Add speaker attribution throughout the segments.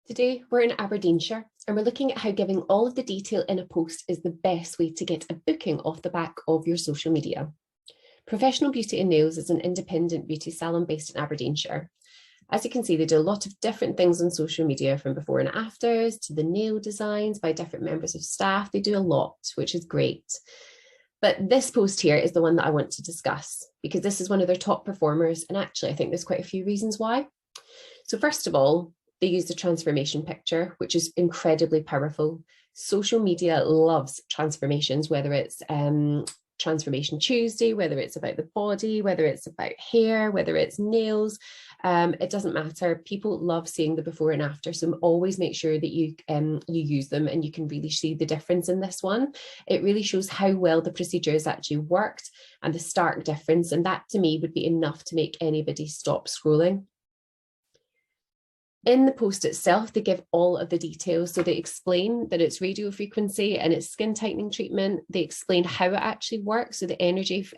Speaker 1: Today, we're in Aberdeenshire and we're looking at how giving all of the detail in a post is the best way to get a booking off the back of your social media. Professional Beauty and Nails is an independent beauty salon based in Aberdeenshire. As you can see, they do a lot of different things on social media, from before and afters to the nail designs by different members of staff. They do a lot, which is great. But this post here is the one that I want to discuss because this is one of their top performers. And actually, I think there's quite a few reasons why. So first of all, they use the transformation picture, which is incredibly powerful. Social media loves transformations, whether it's Transformation Tuesday, whether it's about the body, whether it's about hair, whether it's nails, it doesn't matter. People love seeing the before and after. So always make sure that you use them and you can really see the difference in this one. It really shows how well the procedure has actually worked and the stark difference. And that to me would be enough to make anybody stop scrolling. In the post itself, they give all of the details. So they explain that it's radio frequency and it's skin tightening treatment. They explain how it actually works. So the energy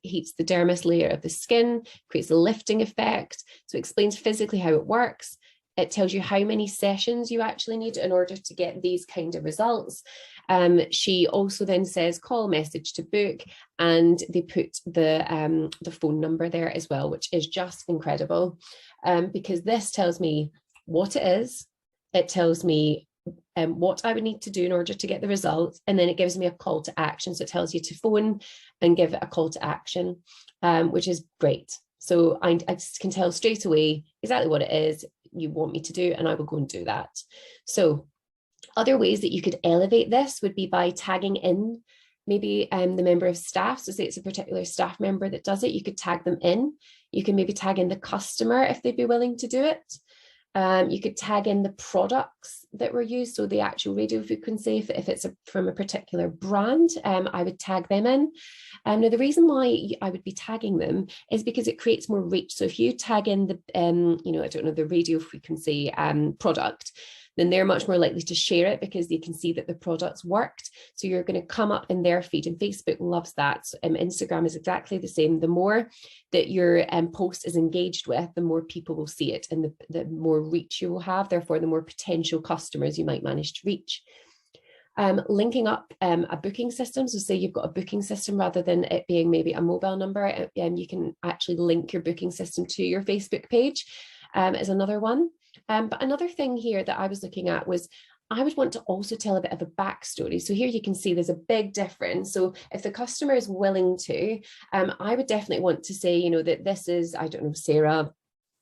Speaker 1: heats the dermis layer of the skin, creates a lifting effect. So it explains physically how it works. It tells you how many sessions you actually need in order to get these kind of results. She also then says call message to book, and they put the phone number there as well, which is just incredible because this tells me what it is. It tells me what I would need to do in order to get the results, and then it gives me a call to action. So it tells you to phone and give it a call to action, which is great. So I just can tell straight away exactly what it is you want me to do, and I will go and do that. So other ways that you could elevate this would be by tagging in maybe the member of staff. So say it's a particular staff member that does it, you could tag them in. You can maybe tag in the customer if they'd be willing to do it. You could tag in the products that were used, so the actual radio frequency, if it's from a particular brand, I would tag them in. Now, the reason why I would be tagging them is because it creates more reach. So if you tag in the, I don't know, the radio frequency product, then they're much more likely to share it because they can see that the products worked. So you're going to come up in their feed, and Facebook loves that. Instagram is exactly the same. The more that your post is engaged with, the more people will see it, and the more reach you will have. Therefore, the more potential customers you might manage to reach. Linking up a booking system. So say you've got a booking system rather than it being maybe a mobile number, you can actually link your booking system to your Facebook page is another one. But another thing here that I was looking at was I would want to also tell a bit of a backstory. So here you can see there's a big difference. So if the customer is willing to, I would definitely want to say, that this is, I don't know, Sarah,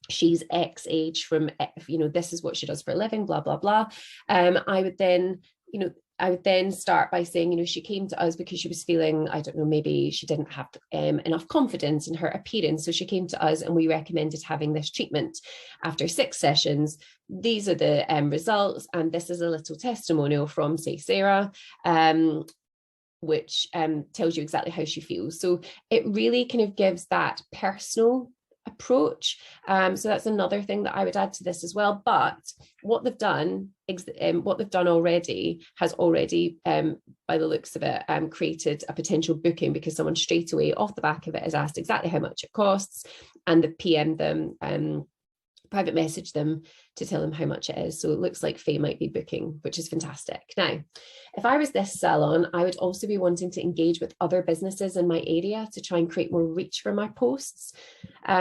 Speaker 1: she's X age from, this is what she does for a living, blah, blah, blah. I would then start by saying, she came to us because she was feeling, I don't know, maybe she didn't have enough confidence in her appearance. So she came to us and we recommended having this treatment. After 6 sessions, these are the results. And this is a little testimonial from, say, Sarah, which tells you exactly how she feels. So it really kind of gives that personal approach. So that's another thing that I would add to this as well. But what they've done already has already, by the looks of it, created a potential booking because someone straight away off the back of it has asked exactly how much it costs, and the PM them, private message them to tell them how much it is. So it looks like Faye might be booking, which is fantastic. Now, if I was this salon, I would also be wanting to engage with other businesses in my area to try and create more reach for my posts.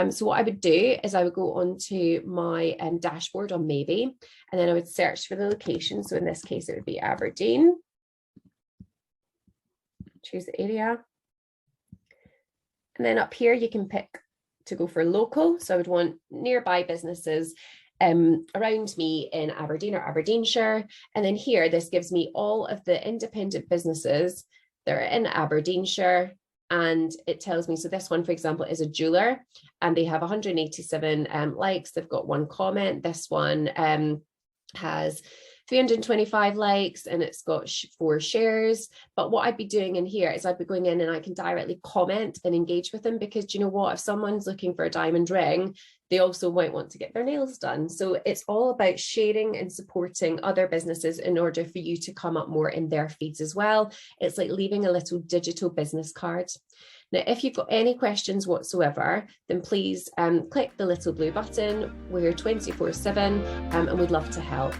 Speaker 1: So what I would do is I would go onto my dashboard on Maybe, and then I would search for the location. So in this case, it would be Aberdeen. Choose the area. And then up here, you can pick to go for local. So I would want nearby businesses around me in Aberdeen or Aberdeenshire. And then here, this gives me all of the independent businesses that are in Aberdeenshire. And it tells me, so this one, for example, is a jeweler, and they have 187 likes. They've got 1 comment. This one has 325 likes, and it's got 4 shares. But what I'd be doing in here is I'd be going in and I can directly comment and engage with them, because do you know what, if someone's looking for a diamond ring, they also might want to get their nails done. So it's all about sharing and supporting other businesses in order for you to come up more in their feeds as well. It's like leaving a little digital business card. Now, if you've got any questions whatsoever, then please click the little blue button. We're 24/7 and we'd love to help.